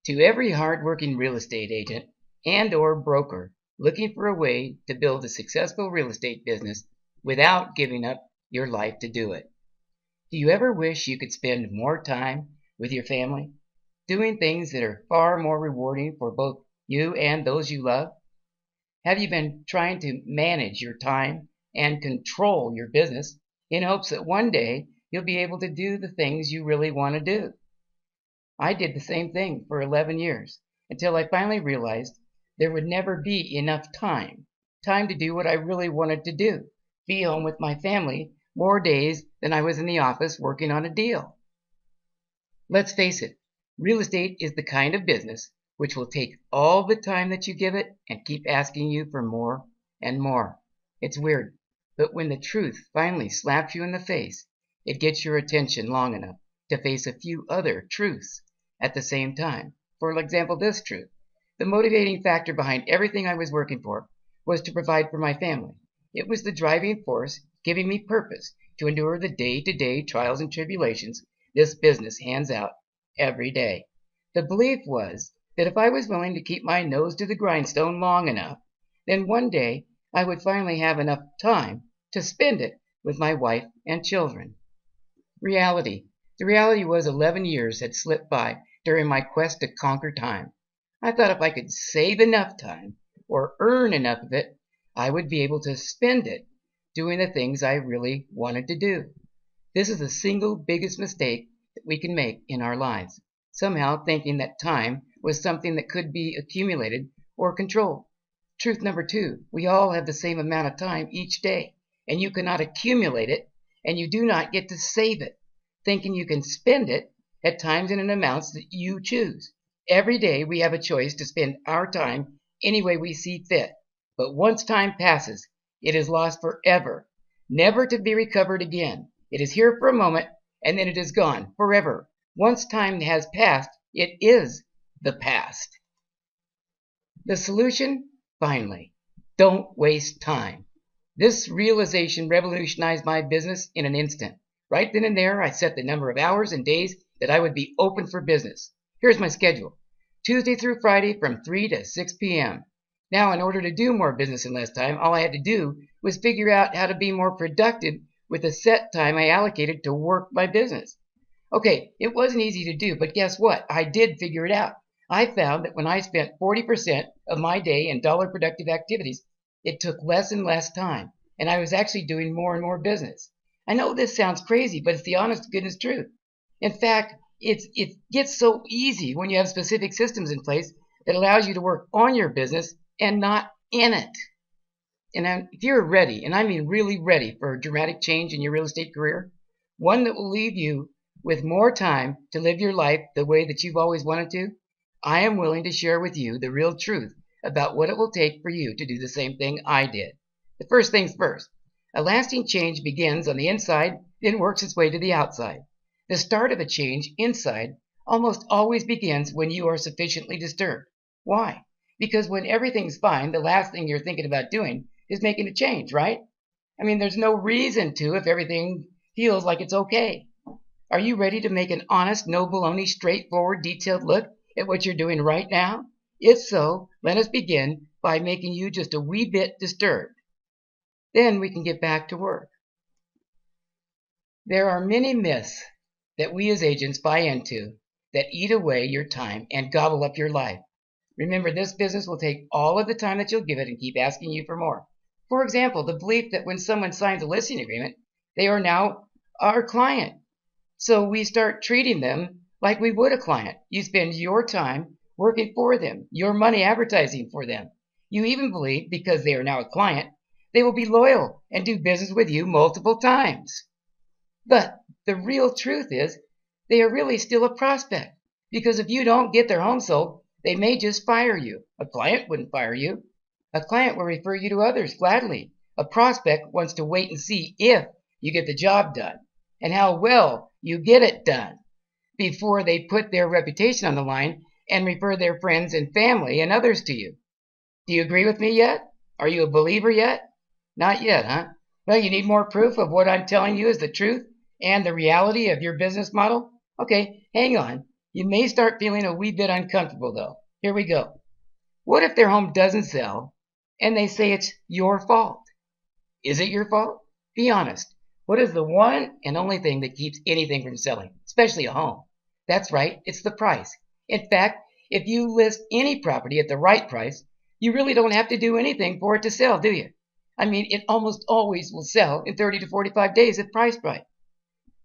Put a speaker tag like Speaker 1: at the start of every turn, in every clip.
Speaker 1: To every hard-working real estate agent and or broker looking for a way to build a successful real estate business without giving up your life to do it. Do you ever wish you could spend more time with your family, doing things that are far more rewarding for both you and those you love? Have you been trying to manage your time and control your business in hopes that one day you'll be able to do the things you really want to do? I did the same thing for 11 years until I finally realized there would never be enough time to do what I really wanted to do, be home with my family more days than I was in the office working on a deal. Let's face it, real estate is the kind of business which will take all the time that you give it and keep asking you for more and more. It's weird, but when the truth finally slaps you in the face, it gets your attention long enough to face a few other truths at the same time. For example, this truth. The motivating factor behind everything I was working for was to provide for my family. It was the driving force giving me purpose to endure the day-to-day trials and tribulations this business hands out every day. The belief was that if I was willing to keep my nose to the grindstone long enough, then one day I would finally have enough time to spend it with my wife and children. Reality. The reality was 11 years had slipped by during my quest to conquer time. I thought if I could save enough time or earn enough of it, I would be able to spend it doing the things I really wanted to do. This is the single biggest mistake that we can make in our lives, somehow thinking that time was something that could be accumulated or controlled. Truth number two, we all have the same amount of time each day, and you cannot accumulate it, and you do not get to save it, thinking you can spend it at times and in amounts that you choose. Every day we have a choice to spend our time any way we see fit, but once time passes, it is lost forever, never to be recovered again. It is here for a moment, and then it is gone forever. Once time has passed, it is the past. The solution, finally, don't waste time. This realization revolutionized my business in an instant. Right then and there, I set the number of hours and days that I would be open for business. Here's my schedule. Tuesday through Friday from 3 to 6 p.m. Now, in order to do more business in less time, all I had to do was figure out how to be more productive with the set time I allocated to work my business. Okay, it wasn't easy to do, but guess what? I did figure it out. I found that when I spent 40% of my day in dollar productive activities, it took less and less time, and I was actually doing more and more business. I know this sounds crazy, but it's the honest to goodness truth. In fact, it gets so easy when you have specific systems in place that allows you to work on your business and not in it. And if you're ready, and I mean really ready for a dramatic change in your real estate career, one that will leave you with more time to live your life the way that you've always wanted to, I am willing to share with you the real truth about what it will take for you to do the same thing I did. The first things first. A lasting change begins on the inside, then works its way to the outside. The start of a change inside almost always begins when you are sufficiently disturbed. Why? Because when everything's fine, the last thing you're thinking about doing is making a change, right? I mean, there's no reason to if everything feels like it's okay. Are you ready to make an honest, no baloney, straightforward, detailed look at what you're doing right now? If so, let us begin by making you just a wee bit disturbed. Then we can get back to work. There are many myths that we as agents buy into that eat away your time and gobble up your life. Remember, this business will take all of the time that you'll give it and keep asking you for more. For example, the belief that when someone signs a listing agreement, they are now our client. So we start treating them like we would a client. You spend your time working for them, your money advertising for them. You even believe, because they are now a client, they will be loyal and do business with you multiple times. But the real truth is, they are really still a prospect, because if you don't get their home sold, they may just fire you. A client wouldn't fire you. A client will refer you to others gladly. A prospect wants to wait and see if you get the job done and how well you get it done before they put their reputation on the line and refer their friends and family and others to you. Do you agree with me yet? Are you a believer yet? Not yet, huh? Well, you need more proof of what I'm telling you is the truth and the reality of your business model? Okay, hang on. You may start feeling a wee bit uncomfortable though. Here we go. What if their home doesn't sell and they say it's your fault? Is it your fault? Be honest. What is the one and only thing that keeps anything from selling, especially a home? That's right, it's the price. In fact, if you list any property at the right price, you really don't have to do anything for it to sell, do you? I mean, it almost always will sell in 30 to 45 days if priced right.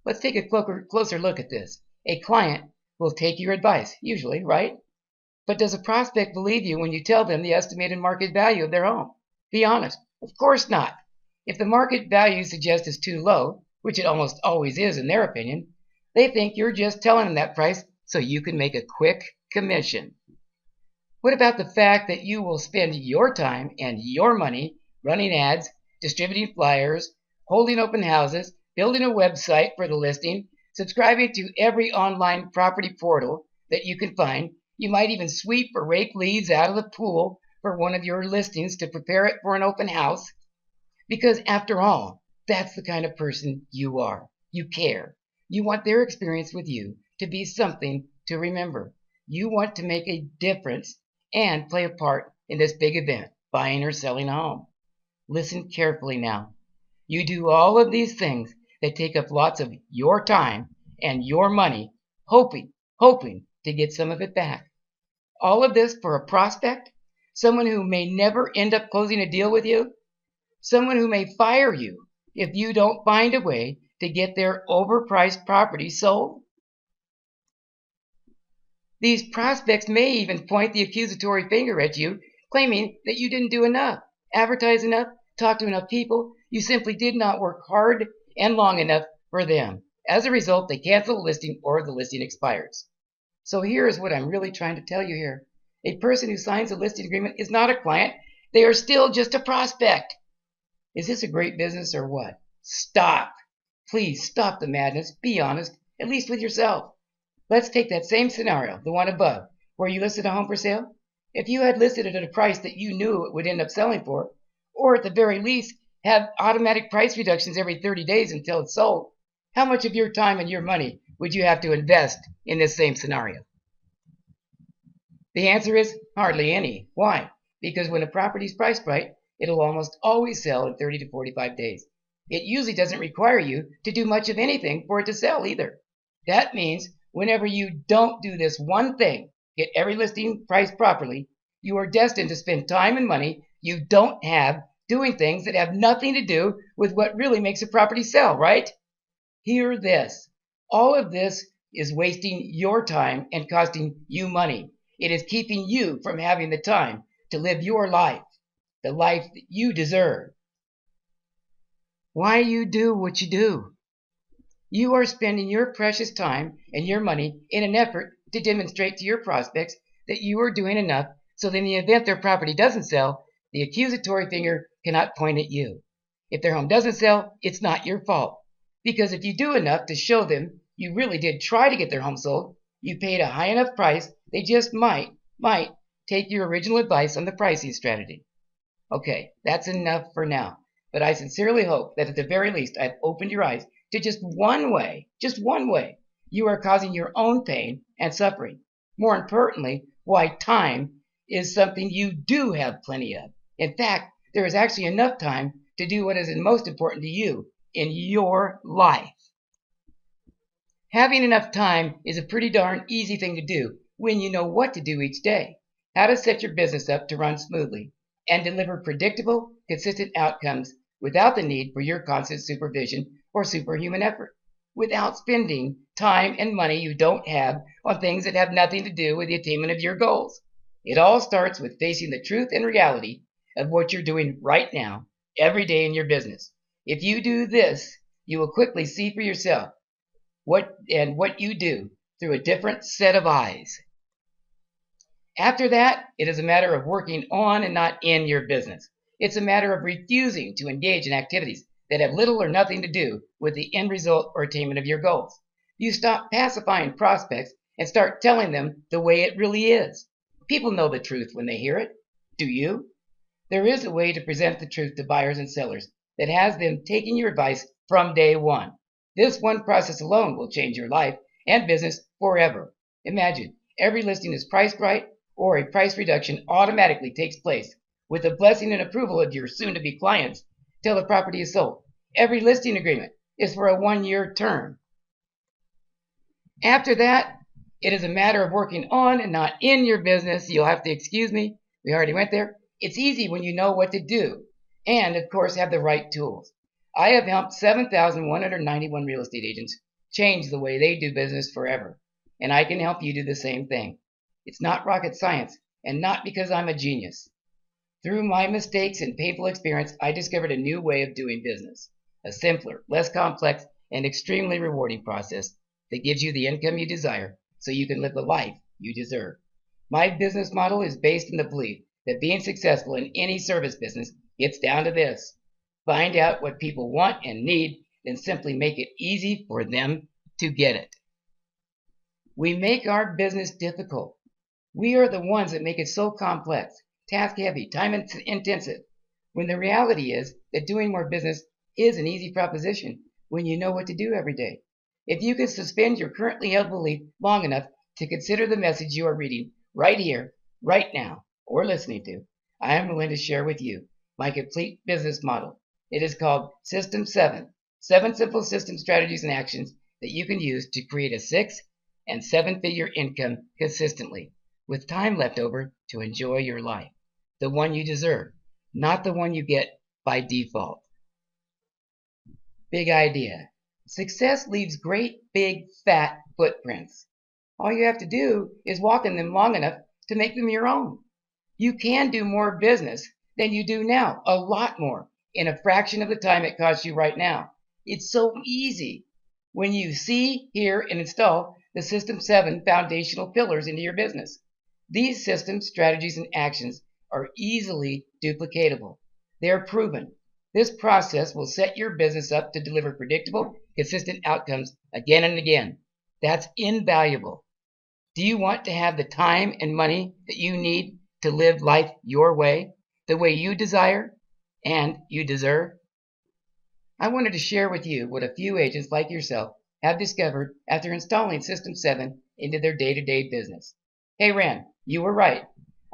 Speaker 1: Let's take a closer look at this. A client will take your advice, usually, right? But does a prospect believe you when you tell them the estimated market value of their home? Be honest. Of course not. If the market value you suggest is too low, which it almost always is in their opinion, they think you're just telling them that price so you can make a quick commission. What about the fact that you will spend your time and your money running ads, distributing flyers, holding open houses, building a website for the listing, subscribing to every online property portal that you can find? You might even sweep or rake leads out of the pool for one of your listings to prepare it for an open house. Because after all, that's the kind of person you are. You care. You want their experience with you to be something to remember. You want to make a difference and play a part in this big event, buying or selling a home. Listen carefully now. You do all of these things that take up lots of your time and your money, hoping to get some of it back. All of this for a prospect, someone who may never end up closing a deal with you, someone who may fire you if you don't find a way to get their overpriced property sold. These prospects may even point the accusatory finger at you, claiming that you didn't do enough, advertise enough, talk to enough people. You simply did not work hard and long enough for them. As a result, they cancel the listing or the listing expires. So here is what I'm really trying to tell you here. A person who signs a listing agreement is not a client. They are still just a prospect. Is this a great business or what? Stop. Please stop the madness. Be honest, at least with yourself. Let's take that same scenario, the one above, where you listed a home for sale. If you had listed it at a price that you knew it would end up selling for, or at the very least have automatic price reductions every 30 days until it's sold, how much of your time and your money would you have to invest in this same scenario? The answer is hardly any. Why? Because when a property is priced right, it'll almost always sell in 30 to 45 days. It usually doesn't require you to do much of anything for it to sell either. That means whenever you don't do this one thing, get every listing priced properly, you are destined to spend time and money you don't have doing things that have nothing to do with what really makes a property sell, right? Hear this. All of this is wasting your time and costing you money. It is keeping you from having the time to live your life, the life that you deserve. Why you do what you do? You are spending your precious time and your money in an effort to demonstrate to your prospects that you are doing enough so that in the event their property doesn't sell, the accusatory finger cannot point at you. If their home doesn't sell, it's not your fault. Because if you do enough to show them you really did try to get their home sold, you paid a high enough price, they just might take your original advice on the pricing strategy. Okay, that's enough for now. But I sincerely hope that at the very least I've opened your eyes to just one way, you are causing your own pain and suffering. More importantly, why time is something you do have plenty of. In fact, there is actually enough time to do what is most important to you in your life. Having enough time is a pretty darn easy thing to do when you know what to do each day, how to set your business up to run smoothly, and deliver predictable, consistent outcomes without the need for your constant supervision or superhuman effort, without spending time and money you don't have on things that have nothing to do with the attainment of your goals. It all starts with facing the truth and reality of what you're doing right now, every day in your business. If you do this, you will quickly see for yourself what you do through a different set of eyes. After that, it is a matter of working on and not in your business. It's a matter of refusing to engage in activities that have little or nothing to do with the end result or attainment of your goals. You stop pacifying prospects and start telling them the way it really is. People know the truth when they hear it. Do you? There is a way to present the truth to buyers and sellers that has them taking your advice from day one. This one process alone will change your life and business forever. Imagine every listing is priced right, or a price reduction automatically takes place with the blessing and approval of your soon-to-be clients till the property is sold. Every listing agreement is for a 1-year term. After that, it is a matter of working on and not in your business. You'll have to excuse me. We already went there. It's easy when you know what to do and, of course, have the right tools. I have helped 7,191 real estate agents change the way they do business forever, and I can help you do the same thing. It's not rocket science, and not because I'm a genius. Through my mistakes and painful experience, I discovered a new way of doing business, a simpler, less complex, and extremely rewarding process that gives you the income you desire so you can live the life you deserve. My business model is based on the belief that being successful in any service business gets down to this: find out what people want and need, then simply make it easy for them to get it. We make our business difficult. We are the ones that make it so complex, task heavy, time intensive, when the reality is that doing more business is an easy proposition when you know what to do every day. If you can suspend your currently held belief long enough to consider the message you are reading right here, right now, or listening to, I am willing to share with you my complete business model. It is called System 7, 7 simple system strategies and actions that you can use to create a 6- and 7-figure income consistently, with time left over to enjoy your life, the one you deserve, not the one you get by default. Big idea. Success leaves great, big, fat footprints. All you have to do is walk in them long enough to make them your own. You can do more business than you do now, a lot more, in a fraction of the time it costs you right now. It's so easy when you see, hear, and install the System 7 foundational pillars into your business. These systems, strategies, and actions are easily duplicatable. They are proven. This process will set your business up to deliver predictable, consistent outcomes again and again. That's invaluable. Do you want to have the time and money that you need to live life your way, the way you desire and you deserve? I wanted to share with you what a few agents like yourself have discovered after installing System 7 into their day-to-day business. Hey, Rand, you were right.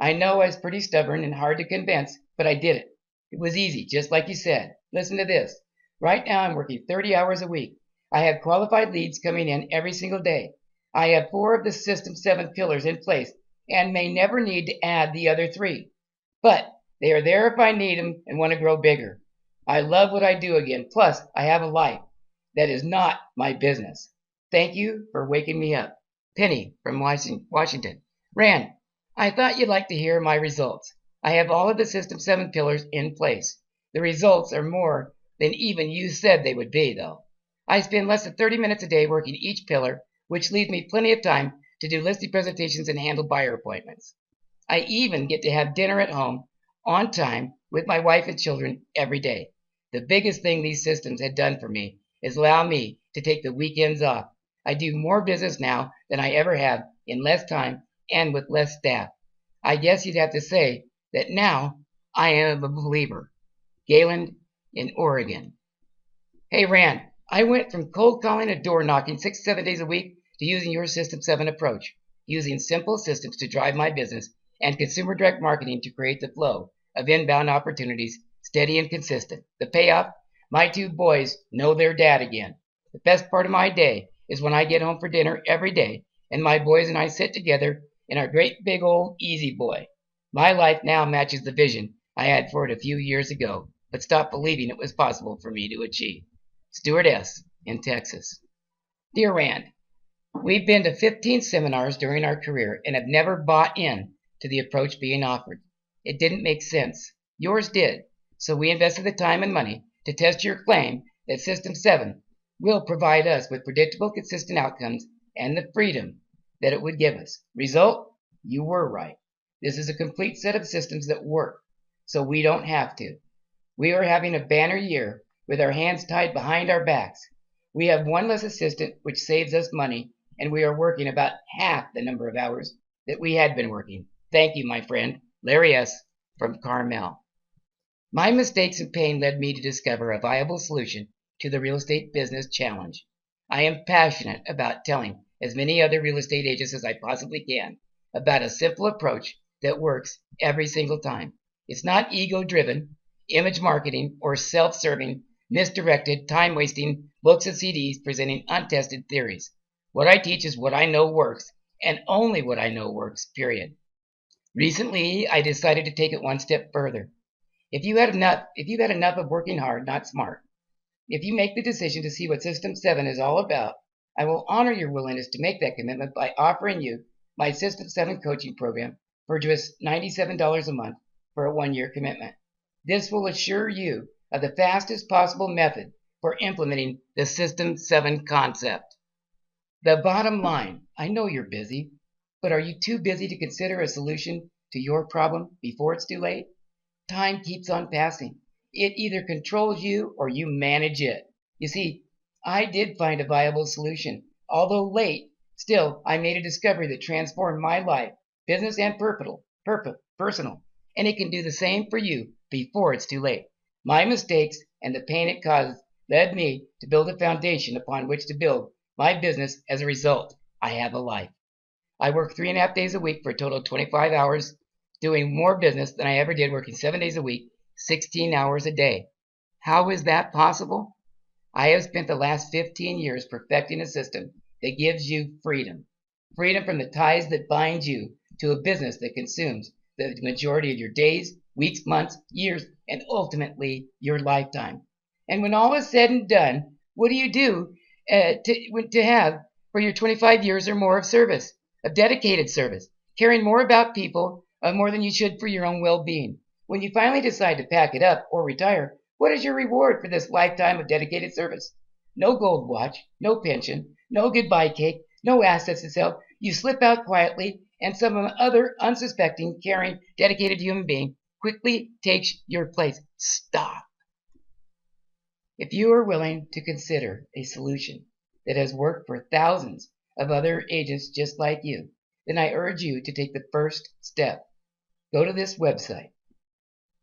Speaker 1: I know I was pretty stubborn and hard to convince, but I did it. It was easy, just like you said. Listen to this. Right now I'm working 30 hours a week. I have qualified leads coming in every single day. I have 4 of the System 7 pillars in place and may never need to add the other 3. But they are there if I need them and want to grow bigger. I love what I do again. Plus, I have a life that is not my business. Thank you for waking me up. Penny from Washington. Rand, I thought you'd like to hear my results. I have all of the System 7 pillars in place. The results are more than even you said they would be, though. I spend less than 30 minutes a day working each pillar, which leaves me plenty of time to do listing presentations and handle buyer appointments. I even get to have dinner at home on time with my wife and children every day. The biggest thing these systems had done for me is allow me to take the weekends off. I do more business now than I ever have in less time and with less staff. I guess you'd have to say that now I am a believer. Galen in Oregon. Hey, Rand, I went from cold calling and door knocking 6-7 days a week to using your System 7 approach, using simple systems to drive my business and consumer direct marketing to create the flow of inbound opportunities, steady and consistent. The payoff? My 2 boys know their dad again. The best part of my day is when I get home for dinner every day and my boys and I sit together in our great big old Easy Boy. My life now matches the vision I had for it a few years ago, but stopped believing it was possible for me to achieve. Stuart S. in Texas. Dear Rand, we've been to 15 seminars during our career and have never bought in to the approach being offered. It didn't make sense. Yours did. So we invested the time and money to test your claim that System 7 will provide us with predictable, consistent outcomes and the freedom that it would give us. Result? You were right. This is a complete set of systems that work, so we don't have to. We are having a banner year with our hands tied behind our backs. We have 1 less assistant, which saves us money, and we are working about half the number of hours that we had been working. Thank you, my friend. Larry S. from Carmel. My mistakes and pain led me to discover a viable solution to the real estate business challenge. I am passionate about telling as many other real estate agents as I possibly can about a simple approach that works every single time. It's not ego-driven, image marketing, or self-serving, misdirected, time-wasting books and CDs presenting untested theories. What I teach is what I know works, and only what I know works, period. Recently, I decided to take it one step further. If you've had enough of working hard, not smart, if you make the decision to see what System 7 is all about, I will honor your willingness to make that commitment by offering you my System 7 coaching program for just $97 a month for a 1-year commitment. This will assure you of the fastest possible method for implementing the System 7 concept. The bottom line, I know you're busy, but are you too busy to consider a solution to your problem before it's too late? Time keeps on passing. It either controls you or you manage it. You see, I did find a viable solution. Although late, still, I made a discovery that transformed my life, business and personal, and it can do the same for you before it's too late. My mistakes and the pain it caused led me to build a foundation upon which to build my business. As a result, I have a life. I work 3.5 days a week for a total of 25 hours, doing more business than I ever did working 7 days a week, 16 hours a day. How is that possible? I have spent the last 15 years perfecting a system that gives you freedom. Freedom from the ties that bind you to a business that consumes the majority of your days, weeks, months, years, and ultimately your lifetime. And when all is said and done, what do you do to have for your 25 years or more of service, of dedicated service, caring more about people more than you should for your own well-being? When you finally decide to pack it up or retire, what is your reward for this lifetime of dedicated service? No gold watch, no pension, no goodbye cake, no assets to sell. You slip out quietly, and some other unsuspecting, caring, dedicated human being quickly takes your place. Stop. If you are willing to consider a solution that has worked for thousands of other agents just like you, then I urge you to take the first step. Go to this website,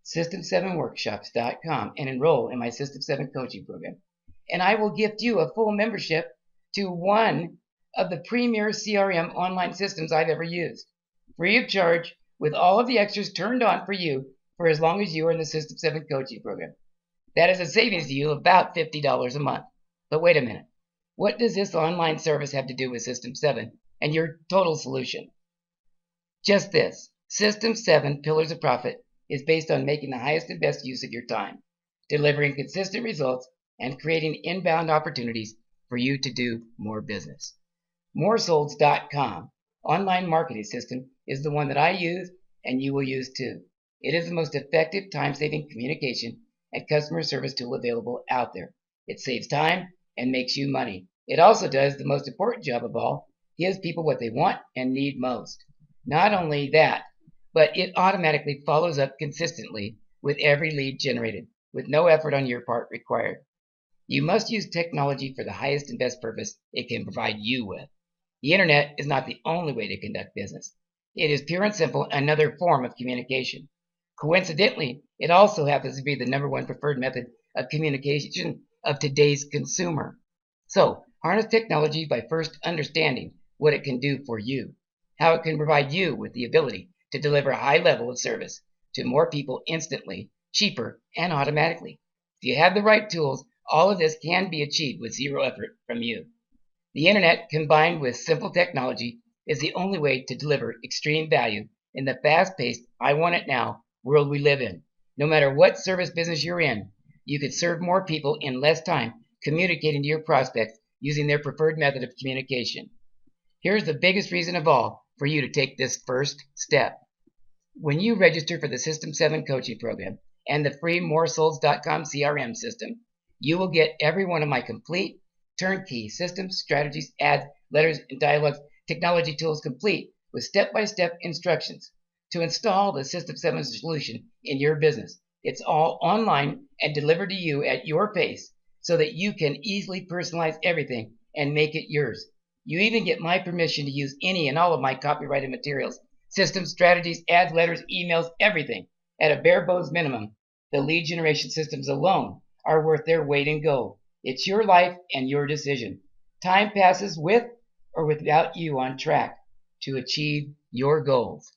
Speaker 1: system7workshops.com, and enroll in my System 7 coaching program. And I will gift you a full membership to one of the premier CRM online systems I've ever used, free of charge, with all of the extras turned on for you for as long as you are in the System 7 coaching program. That is a savings to you of about $50 a month. But wait a minute. What does this online service have to do with System 7 and your total solution? Just this. System 7 Pillars of Profit is based on making the highest and best use of your time, delivering consistent results, and creating inbound opportunities for you to do more business. Moresolds.com online marketing system is the one that I use and you will use too. It is the most effective time-saving communication and customer service tool available out there. It saves time and makes you money. It also does the most important job of all, gives people what they want and need most. Not only that, but it automatically follows up consistently with every lead generated, with no effort on your part required. You must use technology for the highest and best purpose it can provide you with. The internet is not the only way to conduct business. It is pure and simple another form of communication. Coincidentally, it also happens to be the #1 preferred method of communication of today's consumer. So, harness technology by first understanding what it can do for you, how it can provide you with the ability to deliver a high level of service to more people instantly, cheaper, and automatically. If you have the right tools, all of this can be achieved with zero effort from you. The internet, combined with simple technology, is the only way to deliver extreme value in the fast-paced, I want it now world we live in. No matter what service business you're in, you can serve more people in less time communicating to your prospects using their preferred method of communication. Here's the biggest reason of all for you to take this first step. When you register for the System 7 coaching program and the free moresolds.com CRM system, you will get every one of my complete turnkey systems, strategies, ads, letters, and dialogues, technology tools complete with step-by-step instructions to install the System 7 solution in your business. It's all online and delivered to you at your pace so that you can easily personalize everything and make it yours. You even get my permission to use any and all of my copyrighted materials, systems, strategies, ads, letters, emails, everything at a bare bones minimum. The lead generation systems alone are worth their weight in gold. It's your life and your decision. Time passes with or without you on track to achieve your goals.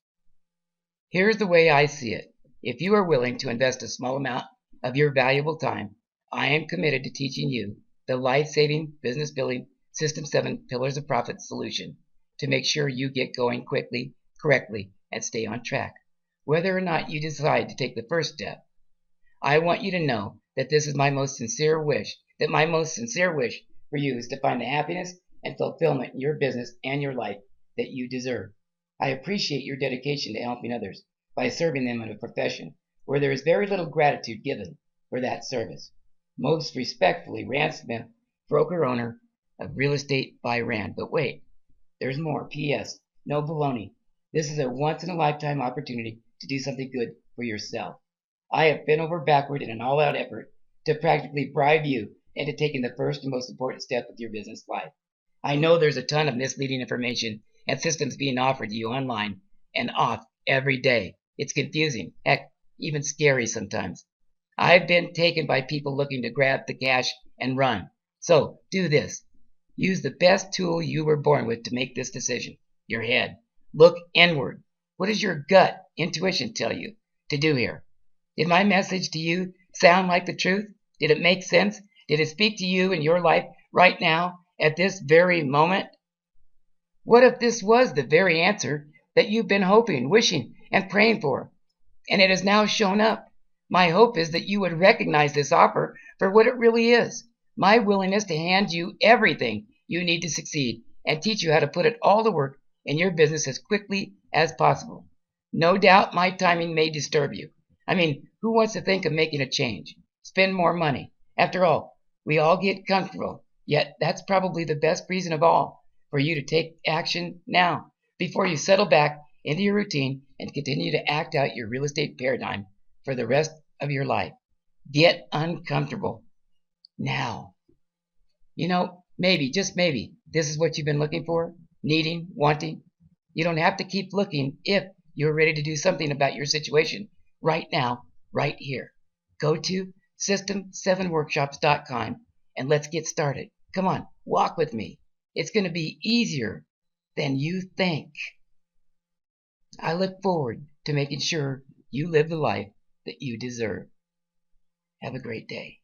Speaker 1: Here's the way I see it. If you are willing to invest a small amount of your valuable time, I am committed to teaching you the life-saving business building System 7 Pillars of Profit solution to make sure you get going quickly, correctly, and stay on track. Whether or not you decide to take the first step, I want you to know that this is my most sincere wish, for you is to find the happiness and fulfillment in your business and your life that you deserve. I appreciate your dedication to helping others by serving them in a profession where there is very little gratitude given for that service. Most respectfully, Rand Smith, broker owner of Real Estate by Rand. But wait, there's more. P.S. No baloney. This is a once-in-a-lifetime opportunity to do something good for yourself. I have bent over backward in an all-out effort to practically bribe you into taking the first and most important step of your business life. I know there's a ton of misleading information and systems being offered to you online and off every day. It's confusing, heck, even scary sometimes. I've been taken by people looking to grab the cash and run. So do this. Use the best tool you were born with to make this decision, your head. Look inward. What does your gut, intuition tell you to do here? Did my message to you sound like the truth? Did it make sense? Did it speak to you in your life right now, at this very moment? What if this was the very answer that you've been hoping, wishing, and praying for, and it has now shown up? My hope is that you would recognize this offer for what it really is. My willingness to hand you everything you need to succeed and teach you how to put it all to work in your business as quickly as possible. No doubt my timing may disturb you. I mean, who wants to think of making a change? Spend more money. After all, we all get comfortable, yet that's probably the best reason of all for you to take action now before you settle back into your routine and continue to act out your real estate paradigm for the rest of your life. Get uncomfortable now. Maybe, just maybe, this is what you've been looking for, needing, wanting. You don't have to keep looking if you're ready to do something about your situation right now, right here. Go to system7workshops.com and let's get started. Come on, walk with me. It's going to be easier than you think. I look forward to making sure you live the life that you deserve. Have a great day.